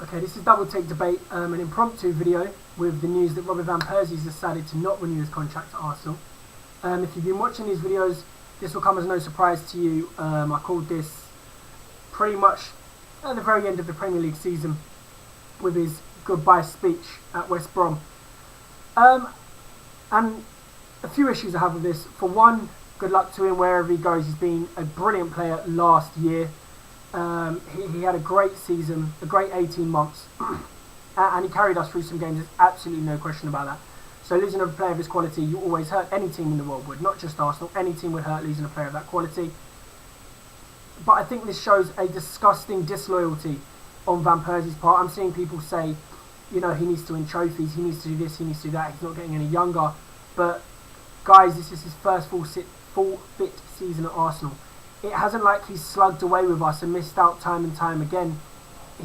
Okay, this is Double Take Debate, an impromptu video with the news that Robin Van Persie has decided to not renew his contract at Arsenal. If you've been watching these videos, this will come as no surprise to you. I called this pretty much at the very end of the Premier League season with his goodbye speech at West Brom. And a few issues I have with this. For one, good luck to him wherever he goes. He's been a brilliant player last year. He had a great season, a great 18 months, and he carried us through some games. There's absolutely no question about that. So losing a player of his quality, you always hurt. Any team in the world would, not just Arsenal. Any team would hurt losing a player of that quality. But I think this shows a disgusting disloyalty on Van Persie's part. I'm seeing people say, you know, he needs to win trophies, he needs to do this, he needs to do that, he's not getting any younger. But guys, this is his first full fit season at Arsenal. It hasn't like he's slugged away with us and missed out time and time again.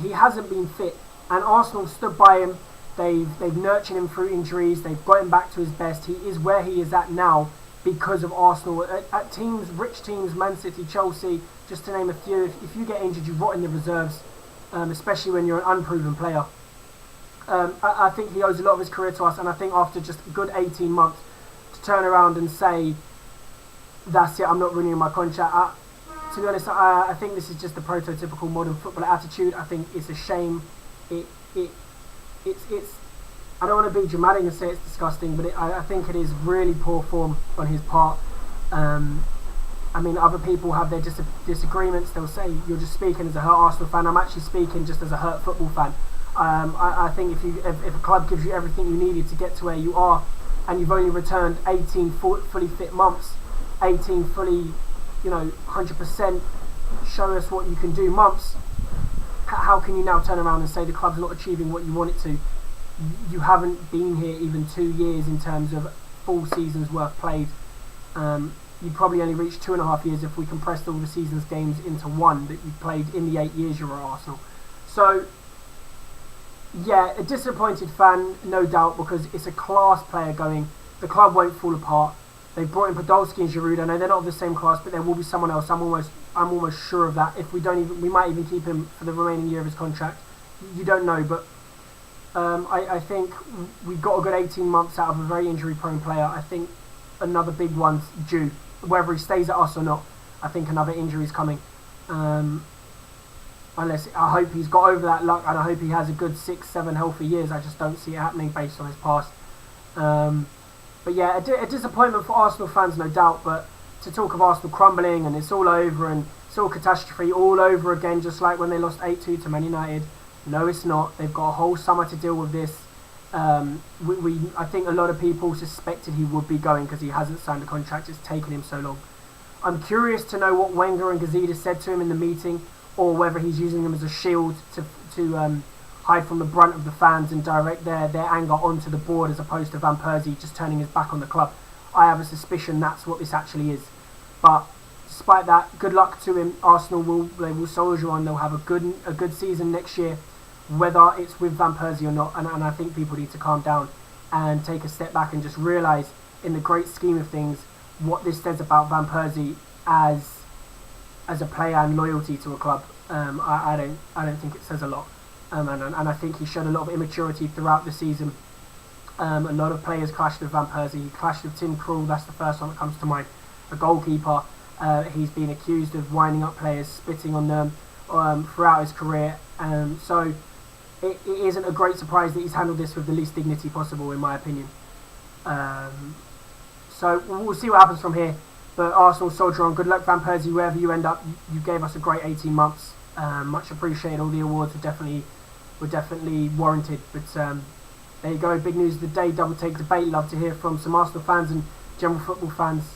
He hasn't been fit, and Arsenal stood by him. They've nurtured him through injuries. They've got him back to his best. He is where he is at now because of Arsenal. At teams, rich teams, Man City, Chelsea, just to name a few, if you get injured, you rot in the reserves, especially when you're an unproven player. I think he owes a lot of his career to us, and I think after just a good 18 months to turn around and say, that's it, I'm not renewing my contract. To be honest, I think this is just the prototypical modern footballer attitude. I think it's a shame. It's. I don't want to be dramatic and say it's disgusting, but I think it is really poor form on his part. I mean, other people have their disagreements. They'll say you're just speaking as a hurt Arsenal fan. I'm actually speaking just as a hurt football fan. I think if a club gives you everything you needed to get to where you are, and you've only returned 18 fully fit months, 18 fully, 100%, show us what you can do months, how can you now turn around and say the club's not achieving what you want it to? You haven't been here even 2 years in terms of full seasons worth played. You probably only reached 2.5 years if we compressed all the season's games into one that you played in the 8 years you were at Arsenal. So, yeah, a disappointed fan, no doubt, because it's a class player going. The club won't fall apart. They've brought in Podolski and Giroud. I know they're not of the same class, but there will be someone else. I'm almost sure of that. If we might even keep him for the remaining year of his contract. You don't know, but I think we got a good 18 months out of a very injury-prone player. I think another big one's due, whether he stays at us or not. I think another injury is coming. Unless I hope he's got over that luck, and I hope he has a good 6-7 healthy years. I just don't see it happening based on his past. But yeah, a disappointment for Arsenal fans, no doubt. But to talk of Arsenal crumbling and it's all over and it's all catastrophe all over again, just like when they lost 8-2 to Man United. No, it's not. They've got a whole summer to deal with this. I think a lot of people suspected he would be going because he hasn't signed a contract. It's taken him so long. I'm curious to know what Wenger and Gazidis said to him in the meeting, or whether he's using them as a shield to hide from the brunt of the fans and direct their anger onto the board, as opposed to Van Persie just turning his back on the club. I have a suspicion that's what this actually is. But despite that, good luck to him. Arsenal will soldier on. They'll have a good season next year, whether it's with Van Persie or not. And I think people need to calm down and take a step back and just realise, in the great scheme of things, what this says about Van Persie as a player and loyalty to a club. I don't think it says a lot. And I think he showed a lot of immaturity throughout the season. A lot of players clashed with Van Persie. He clashed with Tim Krul. That's the first one that comes to mind. A goalkeeper. He's been accused of winding up players, spitting on them throughout his career. So it isn't a great surprise that he's handled this with the least dignity possible, in my opinion. So we'll see what happens from here. But Arsenal soldier on. Good luck, Van Persie, wherever you end up. You gave us a great 18 months. Much appreciated. All the awards were definitely warranted. But there you go. Big news of the day. Double Take Debate. Love to hear from some Arsenal fans and general football fans.